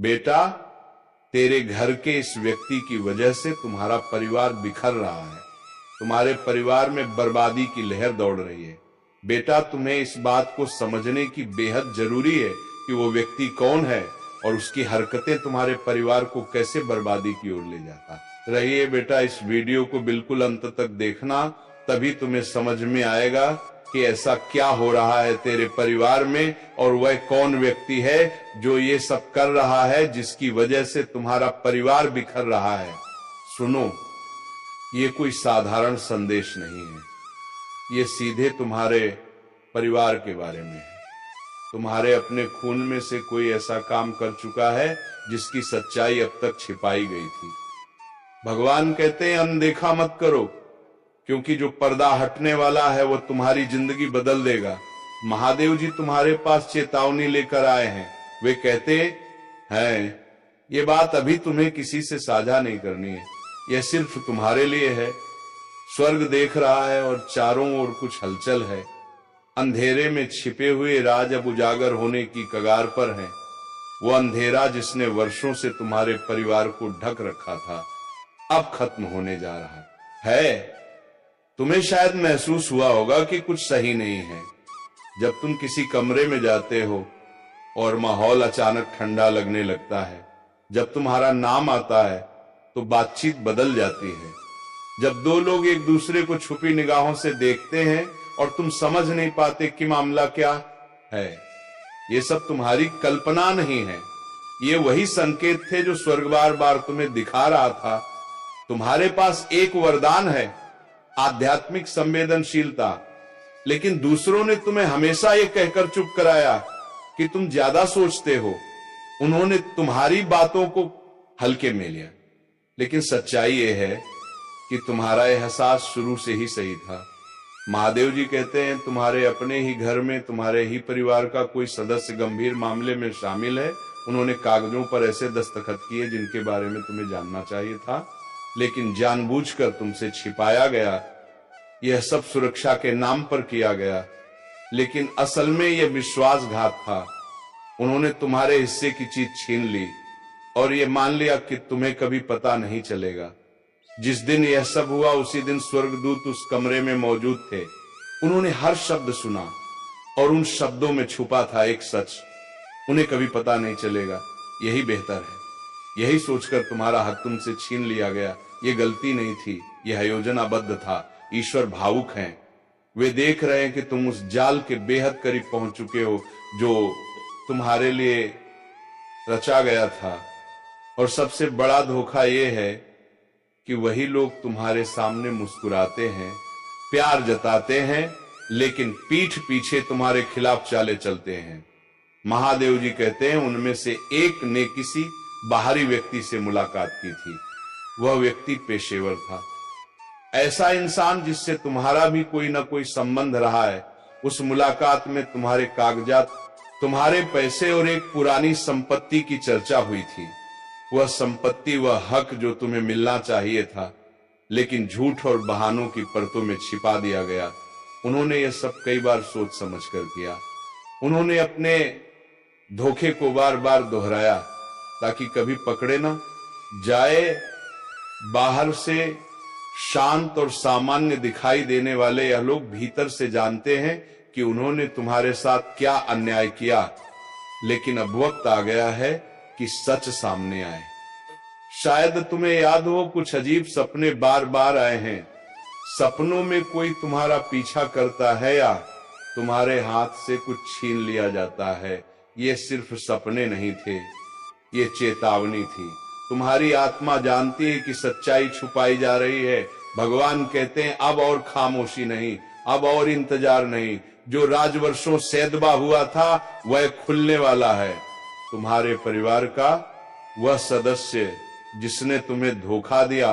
बेटा, तेरे घर के इस व्यक्ति की वजह से तुम्हारा परिवार बिखर रहा है, तुम्हारे परिवार में बर्बादी की लहर दौड़ रही है। बेटा, तुम्हें इस बात को समझने की बेहद जरूरी है कि वो व्यक्ति कौन है और उसकी हरकतें तुम्हारे परिवार को कैसे बर्बादी की ओर ले जाता रहिए। बेटा, इस वीडियो को बिल्कुल अंत तक देखना, तभी तुम्हें समझ में आएगा कि ऐसा क्या हो रहा है तेरे परिवार में और वह कौन व्यक्ति है जो ये सब कर रहा है, जिसकी वजह से तुम्हारा परिवार बिखर रहा है। सुनो, ये कोई साधारण संदेश नहीं है, ये सीधे तुम्हारे परिवार के बारे में है। तुम्हारे अपने खून में से कोई ऐसा काम कर चुका है जिसकी सच्चाई अब तक छिपाई गई थी। भगवान कहते हैं अनदेखा मत करो, क्योंकि जो पर्दा हटने वाला है वो तुम्हारी जिंदगी बदल देगा। महादेव जी तुम्हारे पास चेतावनी लेकर आए हैं। वे कहते हैं ये बात अभी तुम्हें किसी से साझा नहीं करनी है, यह सिर्फ तुम्हारे लिए है। स्वर्ग देख रहा है और चारों ओर कुछ हलचल है। अंधेरे में छिपे हुए राज अब उजागर होने की कगार पर हैं। वो अंधेरा जिसने वर्षों से तुम्हारे परिवार को ढक रखा था, अब खत्म होने जा रहा है। तुम्हें शायद महसूस हुआ होगा कि कुछ सही नहीं है जब तुम किसी कमरे में जाते हो और माहौल अचानक ठंडा लगने लगता है। जब तुम्हारा नाम आता है तो बातचीत बदल जाती है। जब दो लोग एक दूसरे को छुपी निगाहों से देखते हैं और तुम समझ नहीं पाते कि मामला क्या है। ये सब तुम्हारी कल्पना नहीं है, ये वही संकेत थे जो स्वर्ग बार बार तुम्हें दिखा रहा था। तुम्हारे पास एक वरदान है, आध्यात्मिक संवेदनशीलता, लेकिन दूसरों ने तुम्हें हमेशा ये कहकर चुप कराया कि तुम ज्यादा सोचते हो। उन्होंने तुम्हारी बातों को हल्के में लिया, लेकिन सच्चाई ये है कि तुम्हारा एहसास शुरू से ही सही था। महादेव जी कहते हैं तुम्हारे अपने ही घर में तुम्हारे ही परिवार का कोई सदस्य गंभीर मामले में शामिल है। उन्होंने कागजों पर ऐसे दस्तखत किए जिनके बारे में तुम्हें जानना चाहिए था, लेकिन जानबूझकर तुमसे छिपाया गया। यह सब सुरक्षा के नाम पर किया गया, लेकिन असल में यह विश्वासघात था। उन्होंने तुम्हारे हिस्से की चीज छीन ली और यह मान लिया कि तुम्हें कभी पता नहीं चलेगा। जिस दिन यह सब हुआ उसी दिन स्वर्गदूत उस कमरे में मौजूद थे। उन्होंने हर शब्द सुना और उन शब्दों में छुपा था एक सच, उन्हें कभी पता नहीं चलेगा। यही बेहतर है। यही सोचकर तुम्हारा हक तुमसे छीन लिया गया। ये गलती नहीं थी, यह योजनाबद्ध था। ईश्वर भावुक हैं, वे देख रहे हैं कि तुम उस जाल के बेहद करीब पहुंच चुके हो जो तुम्हारे लिए रचा गया था। और सबसे बड़ा धोखा यह है कि वही लोग तुम्हारे सामने मुस्कुराते हैं, प्यार जताते हैं, लेकिन पीठ पीछे तुम्हारे खिलाफ चाले चलते हैं। महादेव जी कहते हैं उनमें से एक ने किसी बाहरी व्यक्ति से मुलाकात की थी। वह व्यक्ति पेशेवर था, ऐसा इंसान जिससे तुम्हारा भी कोई ना कोई संबंध रहा है। उस मुलाकात में तुम्हारे कागजात, तुम्हारे पैसे और एक पुरानी संपत्ति की चर्चा हुई थी। वह संपत्ति, वह हक जो तुम्हें मिलना चाहिए था, लेकिन झूठ और बहानों की परतों में छिपा दिया गया। उन्होंने यह सब कई बार सोच समझ कर किया। उन्होंने अपने धोखे को बार बार दोहराया ताकि कभी पकड़े ना जाए। बाहर से शांत और सामान्य दिखाई देने वाले यह लोग भीतर से जानते हैं कि उन्होंने तुम्हारे साथ क्या अन्याय किया, लेकिन अब वक्त आ गया है कि सच सामने आए। शायद तुम्हें याद हो, कुछ अजीब सपने बार बार आए हैं। सपनों में कोई तुम्हारा पीछा करता है या तुम्हारे हाथ से कुछ छीन लिया जाता है। ये सिर्फ सपने नहीं थे, ये चेतावनी थी। तुम्हारी आत्मा जानती है कि सच्चाई छुपाई जा रही है। भगवान कहते हैं अब और खामोशी नहीं, अब और इंतजार नहीं। जो राजवर्षों सैदबा हुआ था वह खुलने वाला है। तुम्हारे परिवार का वह सदस्य जिसने तुम्हें धोखा दिया,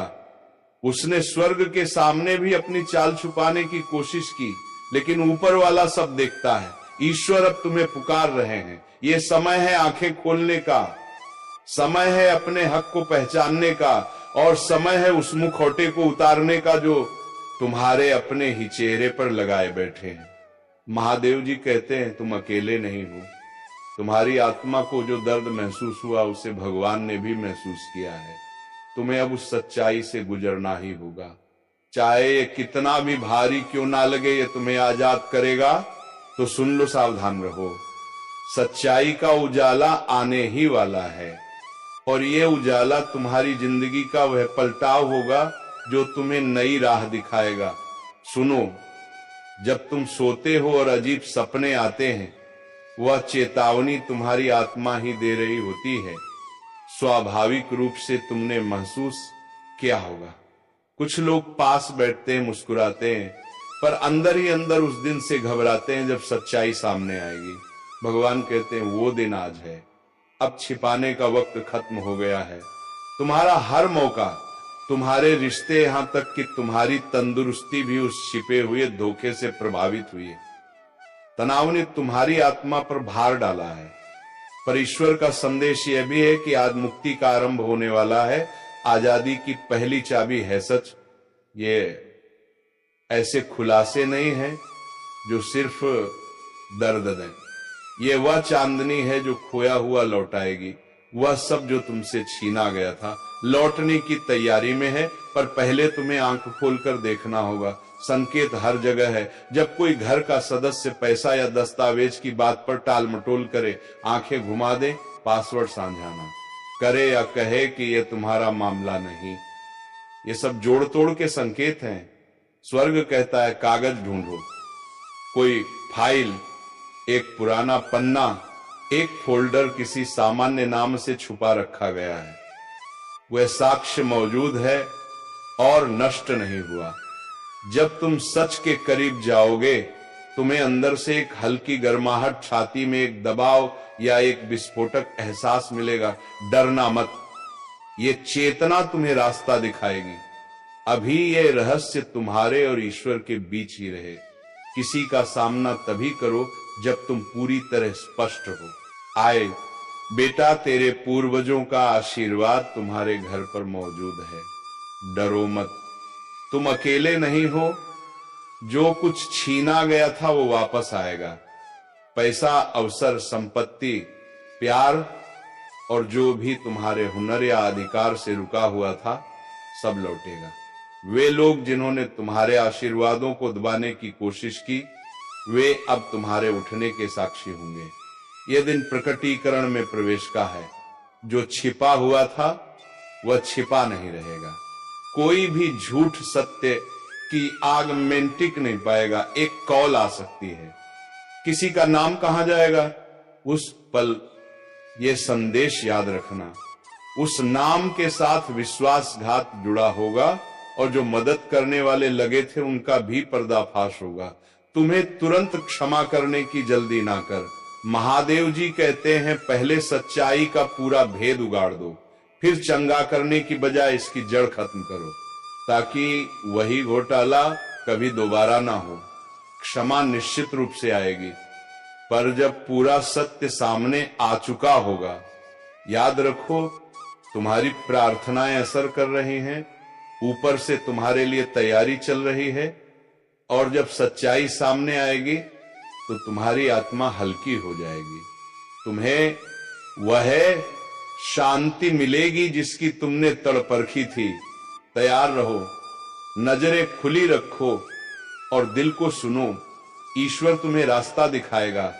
उसने स्वर्ग के सामने भी अपनी चाल छुपाने की कोशिश की, लेकिन ऊपर वाला सब देखता है। ईश्वर अब तुम्हें पुकार रहे हैं। ये समय है आंखें खोलने का, समय है अपने हक को पहचानने का, और समय है उस मुखौटे को उतारने का जो तुम्हारे अपने ही चेहरे पर लगाए बैठे हैं। महादेव जी कहते हैं तुम अकेले नहीं हो, तुम्हारी आत्मा को जो दर्द महसूस हुआ उसे भगवान ने भी महसूस किया है। तुम्हें अब उस सच्चाई से गुजरना ही होगा। चाहे ये कितना भी भारी क्यों ना लगे, ये तुम्हें आजाद करेगा। तो सुन लो, सावधान रहो। सच्चाई का उजाला आने ही वाला है और ये उजाला तुम्हारी जिंदगी का वह पलटाव होगा जो तुम्हें नई राह दिखाएगा। सुनो, जब तुम सोते हो और अजीब सपने आते हैं, वह चेतावनी तुम्हारी आत्मा ही दे रही होती है। स्वाभाविक रूप से तुमने महसूस किया होगा। कुछ लोग पास बैठते हैं, मुस्कुराते हैं, पर अंदर ही अंदर उस दिन से घबराते हैं जब सच्चाई सामने आएगी। भगवान कहते हैं वो दिन आज है। अब छिपाने का वक्त खत्म हो गया है। तुम्हारा हर मौका, तुम्हारे रिश्ते, यहां तक कि तुम्हारी तंदुरुस्ती भी उस छिपे हुए धोखे से प्रभावित हुई है। तनाव ने तुम्हारी आत्मा पर भार डाला है, पर ईश्वर का संदेश यह भी है कि आज मुक्ति का आरंभ होने वाला है। आजादी की पहली चाबी है सच। ये ऐसे खुलासे नहीं है जो सिर्फ दर्द दें। ये वह चांदनी है जो खोया हुआ लौटाएगी। वह सब जो तुमसे छीना गया था लौटने की तैयारी में है, पर पहले तुम्हें आंख खोलकर देखना होगा। संकेत हर जगह है। जब कोई घर का सदस्य पैसा या दस्तावेज की बात पर टाल मटोल करे, आंखें घुमा दे, पासवर्ड साझा ना करे या कहे कि यह तुम्हारा मामला नहीं, ये सब जोड़ तोड़ के संकेत हैं। स्वर्ग कहता है कागज ढूंढो, कोई फाइल, एक पुराना पन्ना, एक फोल्डर किसी सामान्य नाम से छुपा रखा गया है। वह साक्ष्य मौजूद है और नष्ट नहीं हुआ। जब तुम सच के करीब जाओगे, तुम्हें अंदर से एक हल्की गर्माहट, छाती में एक दबाव या एक विस्फोटक एहसास मिलेगा। डरना मत, ये चेतना तुम्हें रास्ता दिखाएगी। अभी ये रहस्य तुम्हारे और ईश्वर के बीच ही रहे। किसी का सामना तभी करो जब तुम पूरी तरह स्पष्ट हो। आए बेटा, तेरे पूर्वजों का आशीर्वाद तुम्हारे घर पर मौजूद है। डरो मत, तुम अकेले नहीं हो। जो कुछ छीना गया था वो वापस आएगा। पैसा, अवसर, संपत्ति, प्यार और जो भी तुम्हारे हुनर या अधिकार से रुका हुआ था, सब लौटेगा। वे लोग जिन्होंने तुम्हारे आशीर्वादों को दबाने की कोशिश की, वे अब तुम्हारे उठने के साक्षी होंगे। यह दिन प्रकटीकरण में प्रवेश का है। जो छिपा हुआ था वह छिपा नहीं रहेगा। कोई भी झूठ सत्य की आग में टिक नहीं पाएगा। एक कॉल आ सकती है, किसी का नाम कहा जाएगा। उस पल ये संदेश याद रखना, उस नाम के साथ विश्वासघात जुड़ा होगा और जो मदद करने वाले लगे थे उनका भी पर्दाफाश होगा। तुम्हें तुरंत क्षमा करने की जल्दी ना कर। महादेव जी कहते हैं पहले सच्चाई का पूरा भेद उगाड़ दो, फिर चंगा करने की बजाय इसकी जड़ खत्म करो, ताकि वही घोटाला कभी दोबारा ना हो। क्षमा निश्चित रूप से आएगी, पर जब पूरा सत्य सामने आ चुका होगा। याद रखो, तुम्हारी प्रार्थनाएं असर कर रही हैं, ऊपर से तुम्हारे लिए तैयारी चल रही है, और जब सच्चाई सामने आएगी तो तुम्हारी आत्मा हल्की हो जाएगी। तुम्हें वह शांति मिलेगी जिसकी तुमने तड़परखी थी। तैयार रहो, नजरें खुली रखो और दिल को सुनो। ईश्वर तुम्हें रास्ता दिखाएगा।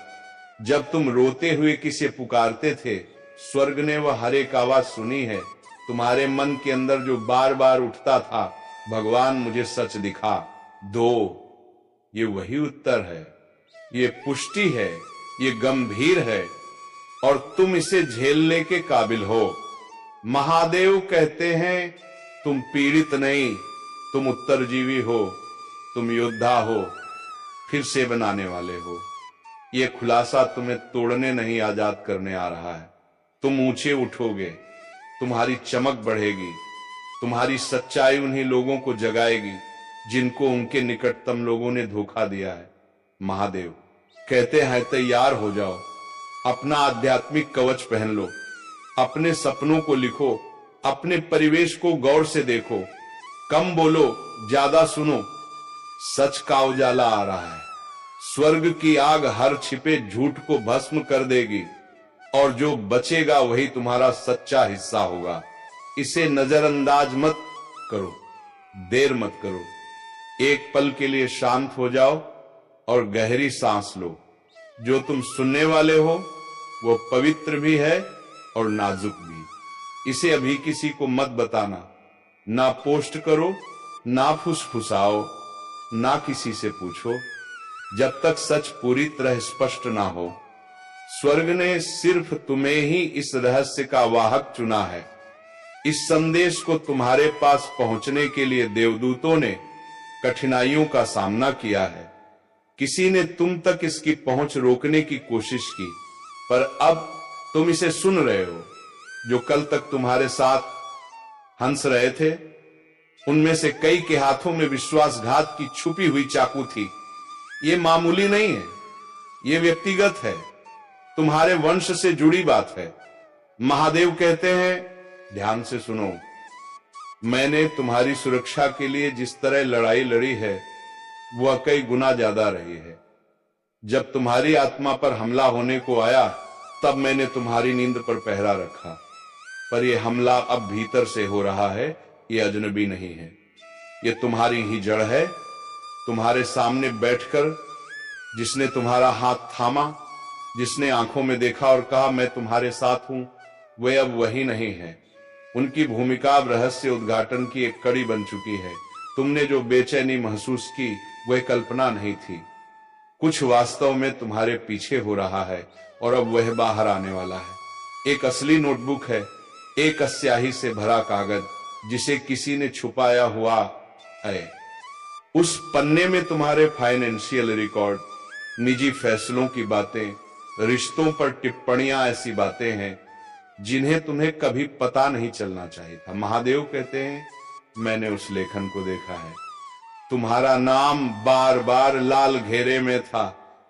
जब तुम रोते हुए किसे पुकारते थे, स्वर्ग ने वह हर एक आवाज सुनी है। तुम्हारे मन के अंदर जो बार बार उठता था, भगवान मुझे सच दिखा दो, ये वही उत्तर है, ये पुष्टि है, ये गंभीर है और तुम इसे झेलने के काबिल हो। महादेव कहते हैं तुम पीड़ित नहीं, तुम उत्तरजीवी हो, तुम योद्धा हो, फिर से बनाने वाले हो। ये खुलासा तुम्हें तोड़ने नहीं, आजाद करने आ रहा है। तुम ऊंचे उठोगे, तुम्हारी चमक बढ़ेगी, तुम्हारी सच्चाई उन्हीं लोगों को जगाएगी जिनको उनके निकटतम लोगों ने धोखा दिया है। महादेव कहते हैं तैयार हो जाओ, अपना आध्यात्मिक कवच पहन लो, अपने सपनों को लिखो, अपने परिवेश को गौर से देखो, कम बोलो, ज्यादा सुनो। सच का उजाला आ रहा है। स्वर्ग की आग हर छिपे झूठ को भस्म कर देगी। और जो बचेगा वही तुम्हारा सच्चा हिस्सा होगा। इसे नजरअंदाज मत करो, देर मत करो। एक पल के लिए शांत हो जाओ और गहरी सांस लो। जो तुम सुनने वाले हो वो पवित्र भी है और नाजुक भी। इसे अभी किसी को मत बताना, ना पोस्ट करो, ना फुसफुसाओ, ना किसी से पूछो, जब तक सच पूरी तरह स्पष्ट ना हो। स्वर्ग ने सिर्फ तुम्हें ही इस रहस्य का वाहक चुना है। इस संदेश को तुम्हारे पास पहुंचने के लिए देवदूतों ने कठिनाइयों का सामना किया है। किसी ने तुम तक इसकी पहुंच रोकने की कोशिश की, पर अब तुम इसे सुन रहे हो। जो कल तक तुम्हारे साथ हंस रहे थे, उनमें से कई के हाथों में विश्वासघात की छुपी हुई चाकू थी। ये मामूली नहीं है, ये व्यक्तिगत है, तुम्हारे वंश से जुड़ी बात है। महादेव कहते हैं, ध्यान से सुनो, मैंने तुम्हारी सुरक्षा के लिए जिस तरह लड़ाई लड़ी है वह कई गुना ज्यादा रही है। जब तुम्हारी आत्मा पर हमला होने को आया तब मैंने तुम्हारी नींद पर पहरा रखा, पर यह हमला अब भीतर से हो रहा है, यह अजनबी नहीं है, यह तुम्हारी ही जड़ है। तुम्हारे सामने बैठकर जिसने तुम्हारा हाथ थामा, जिसने आंखों में देखा और कहा मैं तुम्हारे साथ हूं, वह अब वही नहीं है। उनकी भूमिका अब रहस्य उद्घाटन की एक कड़ी बन चुकी है। तुमने जो बेचैनी महसूस की वह कल्पना नहीं थी, कुछ वास्तव में तुम्हारे पीछे हो रहा है और अब वह बाहर आने वाला है। एक असली नोटबुक है, एक स्याही से भरा कागज जिसे किसी ने छुपाया हुआ है। उस पन्ने में तुम्हारे फाइनेंशियल रिकॉर्ड, निजी फैसलों की बातें, रिश्तों पर टिप्पणियां, ऐसी बातें हैं जिन्हें तुम्हें कभी पता नहीं चलना चाहिए था। महादेव कहते हैं, मैंने उस लेखन को देखा है। तुम्हारा नाम बार बार लाल घेरे में था,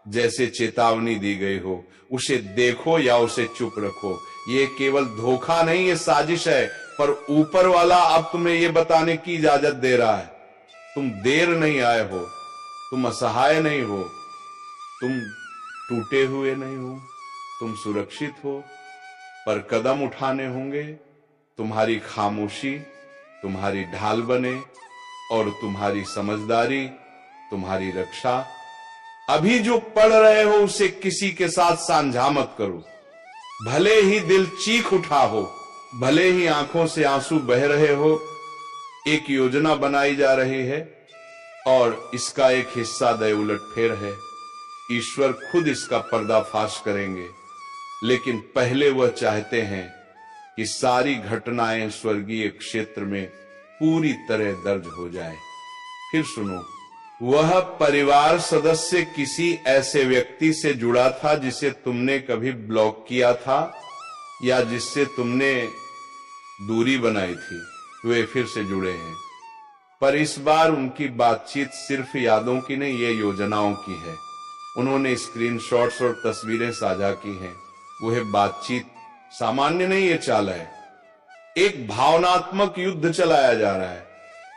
जैसे चेतावनी दी गई हो। उसे देखो या उसे चुप रखो। ये केवल धोखा नहीं, ये साजिश है, पर ऊपर वाला अब तुम्हें ये बताने की इजाजत दे रहा है, तुम देर नहीं आए हो, तुम असहाय नहीं हो, तुम टूटे हुए नहीं हो, तुम सुरक्षित हो, पर कदम उठाने होंगे। तुम्हारी खामोशी तुम्हारी ढाल बने और तुम्हारी समझदारी तुम्हारी रक्षा। अभी जो पढ़ रहे हो उसे किसी के साथ साझा मत करो। भले ही दिल चीख उठा हो, भले ही आंखों से आंसू बह रहे हो, एक योजना बनाई जा रही है और इसका एक हिस्सा दय उलटफेर है। ईश्वर खुद इसका पर्दाफाश करेंगे, लेकिन पहले वह चाहते हैं कि सारी घटनाएं स्वर्गीय क्षेत्र में पूरी तरह दर्ज हो जाए। फिर सुनो, वह परिवार सदस्य किसी ऐसे व्यक्ति से जुड़ा था जिसे तुमने कभी ब्लॉक किया था या जिससे तुमने दूरी बनाई थी। वे फिर से जुड़े हैं, पर इस बार उनकी बातचीत सिर्फ यादों की नहीं, ये योजनाओं की है। उन्होंने स्क्रीनशॉट्स और तस्वीरें साझा की हैं। वह बातचीत सामान्य नहीं, ये चाल है। एक भावनात्मक युद्ध चलाया जा रहा है।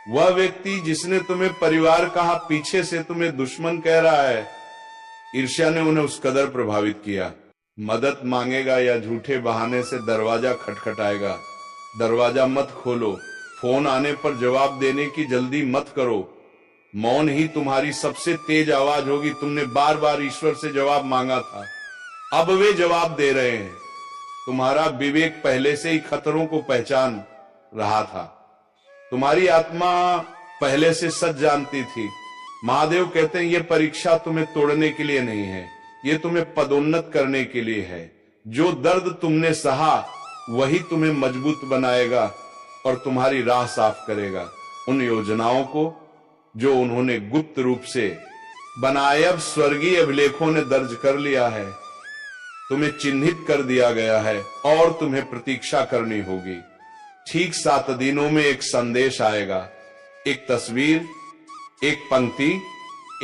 वह व्यक्ति जिसने तुम्हें परिवार कहा, पीछे से तुम्हें दुश्मन कह रहा है। ईर्ष्या ने उन्हें उस कदर प्रभावित किया। मदद मांगेगा या झूठे बहाने से दरवाजा खटखटाएगा। दरवाजा मत खोलो, फोन आने पर जवाब देने की जल्दी मत करो। मौन ही तुम्हारी सबसे तेज आवाज होगी। तुमने बार बार ईश्वर से जवाब मांगा था, अब वे जवाब दे रहे हैं। तुम्हारा विवेक पहले से ही खतरों को पहचान रहा था। तुम्हारी आत्मा पहले से सच जानती थी। महादेव कहते हैं, यह परीक्षा तुम्हें तोड़ने के लिए नहीं है, यह तुम्हें पदोन्नत करने के लिए है। जो दर्द तुमने सहा वही तुम्हें मजबूत बनाएगा और तुम्हारी राह साफ करेगा। उन योजनाओं को जो उन्होंने गुप्त रूप से बनाए, अब स्वर्गीय अभिलेखों ने दर्ज कर लिया है। तुम्हें चिन्हित कर दिया गया है और तुम्हें प्रतीक्षा करनी होगी। ठीक 7 दिनों में एक संदेश आएगा, एक तस्वीर, एक पंक्ति,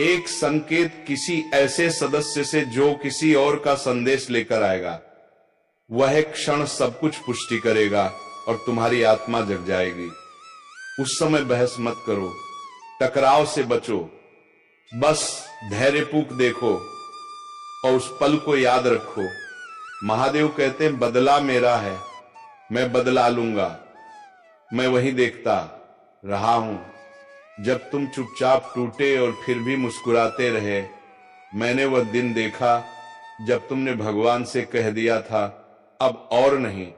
एक संकेत किसी ऐसे सदस्य से जो किसी और का संदेश लेकर आएगा। वह क्षण सब कुछ पुष्टि करेगा और तुम्हारी आत्मा जग जाएगी। उस समय बहस मत करो, टकराव से बचो, बस धैर्यपूर्वक देखो और उस पल को याद रखो। महादेव कहते हैं बदला मेरा है, मैं बदला लूंगा। मैं वही देखता रहा हूं जब तुम चुपचाप टूटे और फिर भी मुस्कुराते रहे। मैंने वह दिन देखा जब तुमने भगवान से कह दिया था अब और नहीं।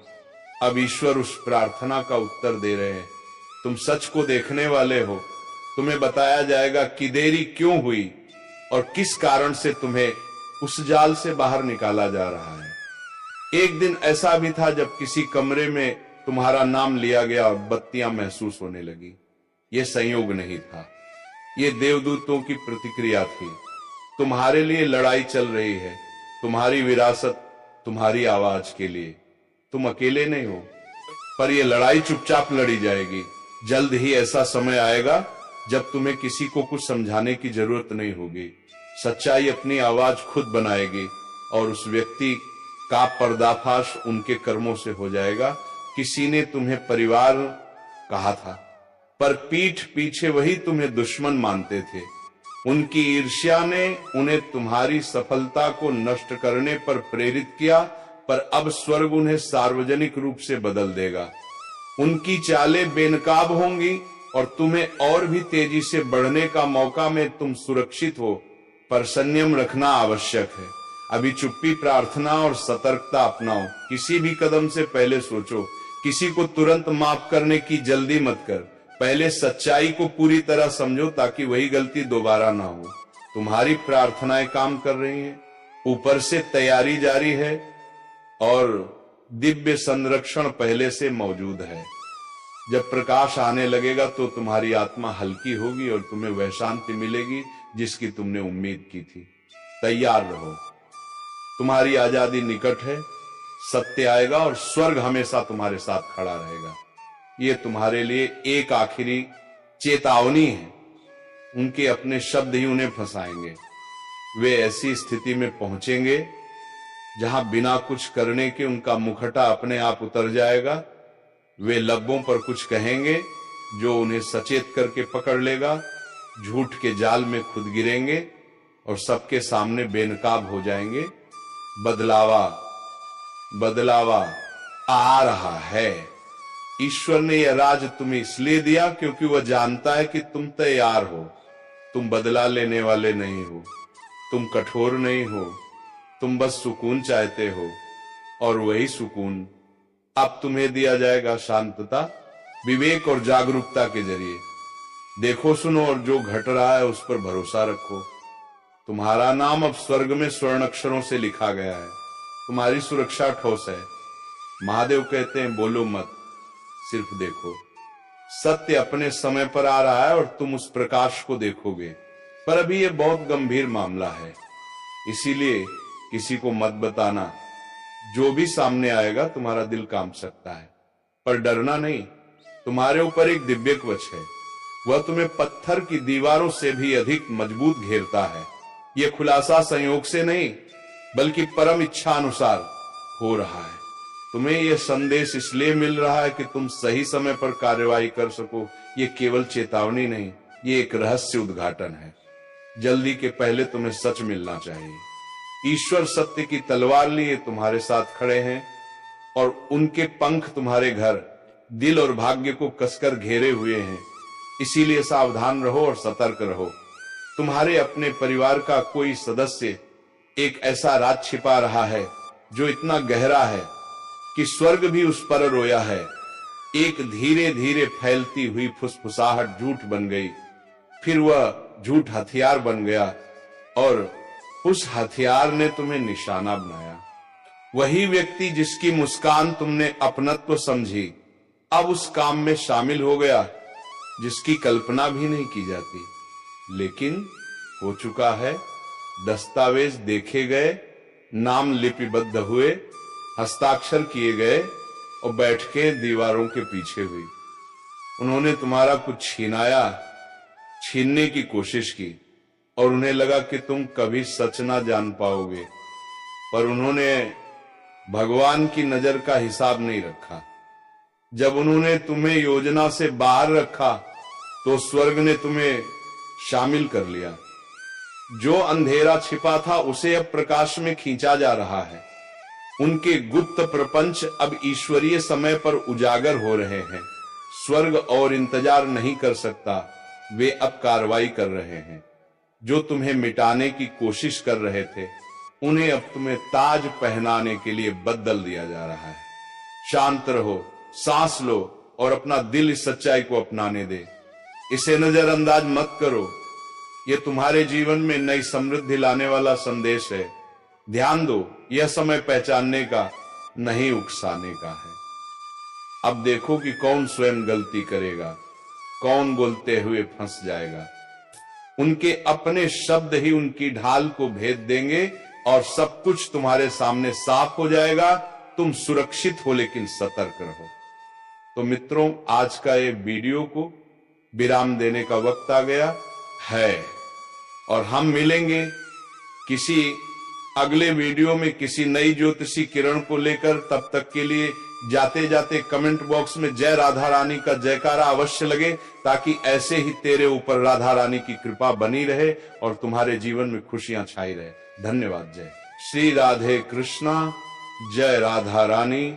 अब ईश्वर उस प्रार्थना का उत्तर दे रहे हैं। तुम सच को देखने वाले हो, तुम्हें बताया जाएगा कि देरी क्यों हुई और किस कारण से तुम्हें उस जाल से बाहर निकाला जा रहा है। एक दिन ऐसा भी था जब किसी कमरे में तुम्हारा नाम लिया गया और बत्तियां महसूस होने लगी। यह संयोग नहीं था, ये देवदूतों की प्रतिक्रिया थी। तुम्हारे लिए लड़ाई चल रही है, तुम्हारी विरासत, तुम्हारी आवाज के लिए। तुम अकेले नहीं हो, पर यह लड़ाई चुपचाप लड़ी जाएगी। जल्द ही ऐसा समय आएगा जब तुम्हें किसी को कुछ समझाने की जरूरत नहीं होगी। सच्चाई अपनी आवाज खुद बनाएगी और उस व्यक्ति का पर्दाफाश उनके कर्मों से हो जाएगा। किसी ने तुम्हें परिवार कहा था, पर पीठ पीछे वही तुम्हें दुश्मन मानते थे। उनकी ईर्ष्या ने उन्हें तुम्हारी सफलता को नष्ट करने पर प्रेरित किया, पर अब स्वर्ग उन्हें सार्वजनिक रूप से बदल देगा। उनकी चालें बेनकाब होंगी और तुम्हें और भी तेजी से बढ़ने का मौका में तुम सुरक्षित हो, पर संयम रखना आवश्यक है। अभी चुप्पी, प्रार्थना और सतर्कता अपनाओ। किसी भी कदम से पहले सोचो, किसी को तुरंत माफ करने की जल्दी मत कर। पहले सच्चाई को पूरी तरह समझो ताकि वही गलती दोबारा ना हो। तुम्हारी प्रार्थनाएं काम कर रही हैं, ऊपर से तैयारी जारी है और दिव्य संरक्षण पहले से मौजूद है। जब प्रकाश आने लगेगा तो तुम्हारी आत्मा हल्की होगी और तुम्हें वह शांति मिलेगी जिसकी तुमने उम्मीद की थी। तैयार रहो, तुम्हारी आजादी निकट है। सत्य आएगा और स्वर्ग हमेशा तुम्हारे साथ खड़ा रहेगा। ये तुम्हारे लिए एक आखिरी चेतावनी है। उनके अपने शब्द ही उन्हें फंसाएंगे। वे ऐसी स्थिति में पहुंचेंगे जहां बिना कुछ करने के उनका मुखटा अपने आप उतर जाएगा। वे लब्बों पर कुछ कहेंगे जो उन्हें सचेत करके पकड़ लेगा। झूठ के जाल में खुद गिरेंगे और सबके सामने बेनकाब हो जाएंगे। बदलावा आ रहा है। ईश्वर ने यह राज तुम्हें इसलिए दिया क्योंकि वह जानता है कि तुम तैयार हो। तुम बदला लेने वाले नहीं हो, तुम कठोर नहीं हो, तुम बस सुकून चाहते हो और वही सुकून अब तुम्हें दिया जाएगा। शांतता, विवेक और जागरूकता के जरिए देखो, सुनो और जो घट रहा है उस पर भरोसा रखो। तुम्हारा नाम अब स्वर्ग में स्वर्ण अक्षरों से लिखा गया है। तुम्हारी सुरक्षा ठोस है। महादेव कहते हैं बोलो मत, सिर्फ देखो। सत्य अपने समय पर आ रहा है और तुम उस प्रकाश को देखोगे, पर अभी यह बहुत गंभीर मामला है, इसीलिए किसी को मत बताना। जो भी सामने आएगा तुम्हारा दिल कांप सकता है, पर डरना नहीं। तुम्हारे ऊपर एक दिव्य कवच है, वह तुम्हें पत्थर की दीवारों से भी अधिक मजबूत घेरता है। यह खुलासा संयोग से नहीं बल्कि परम इच्छा अनुसार हो रहा है। तुम्हें यह संदेश इसलिए मिल रहा है कि तुम सही समय पर कार्यवाही कर सको। ये केवल चेतावनी नहीं, ये एक रहस्य उद्घाटन है। जल्दी के पहले तुम्हें सच मिलना चाहिए। ईश्वर सत्य की तलवार लिए तुम्हारे साथ खड़े हैं और उनके पंख तुम्हारे घर, दिल और भाग्य को कसकर घेरे हुए हैं। इसीलिए सावधान रहो और सतर्क रहो। तुम्हारे अपने परिवार का कोई सदस्य एक ऐसा राज छिपा रहा है जो इतना गहरा है कि स्वर्ग भी उस पर रोया है। एक धीरे धीरे फैलती हुई फुसफुसाहट झूठ बन गई, फिर वह झूठ हथियार बन गया और उस हथियार ने तुम्हें निशाना बनाया। वही व्यक्ति जिसकी मुस्कान तुमने अपनत्व समझी, अब उस काम में शामिल हो गया जिसकी कल्पना भी नहीं की जाती, लेकिन हो चुका है। दस्तावेज देखे गए, नाम लिपिबद्ध हुए, हस्ताक्षर किए गए और बैठकें दीवारों के पीछे हुई। उन्होंने तुम्हारा कुछ छीनने की कोशिश की और उन्हें लगा कि तुम कभी सच ना जान पाओगे, पर उन्होंने भगवान की नजर का हिसाब नहीं रखा। जब उन्होंने तुम्हें योजना से बाहर रखा तो स्वर्ग ने तुम्हें शामिल कर लिया। जो अंधेरा छिपा था उसे अब प्रकाश में खींचा जा रहा है। उनके गुप्त प्रपंच अब ईश्वरीय समय पर उजागर हो रहे हैं। स्वर्ग और इंतजार नहीं कर सकता, वे अब कार्रवाई कर रहे हैं। जो तुम्हें मिटाने की कोशिश कर रहे थे, उन्हें अब तुम्हें ताज पहनाने के लिए बदल दिया जा रहा है। शांत रहो, सांस लो और अपना दिल इस सच्चाई को अपनाने दे। इसे नजरअंदाज मत करो। ये तुम्हारे जीवन में नई समृद्धि लाने वाला संदेश है। ध्यान दो, यह समय पहचानने का, नहीं उकसाने का है। अब देखो कि कौन स्वयं गलती करेगा, कौन बोलते हुए फंस जाएगा। उनके अपने शब्द ही उनकी ढाल को भेद देंगे और सब कुछ तुम्हारे सामने साफ हो जाएगा। तुम सुरक्षित हो, लेकिन सतर्क रहो। तो मित्रों, आज का ये वीडियो को विराम देने का वक्त आ गया है और हम मिलेंगे किसी अगले वीडियो में किसी नई ज्योतिषी किरण को लेकर। तब तक के लिए जाते जाते कमेंट बॉक्स में जय राधा रानी का जयकारा अवश्य लगे, ताकि ऐसे ही तेरे ऊपर राधा रानी की कृपा बनी रहे और तुम्हारे जीवन में खुशियां छाई रहे। धन्यवाद। जय श्री राधे कृष्णा, जय राधा रानी।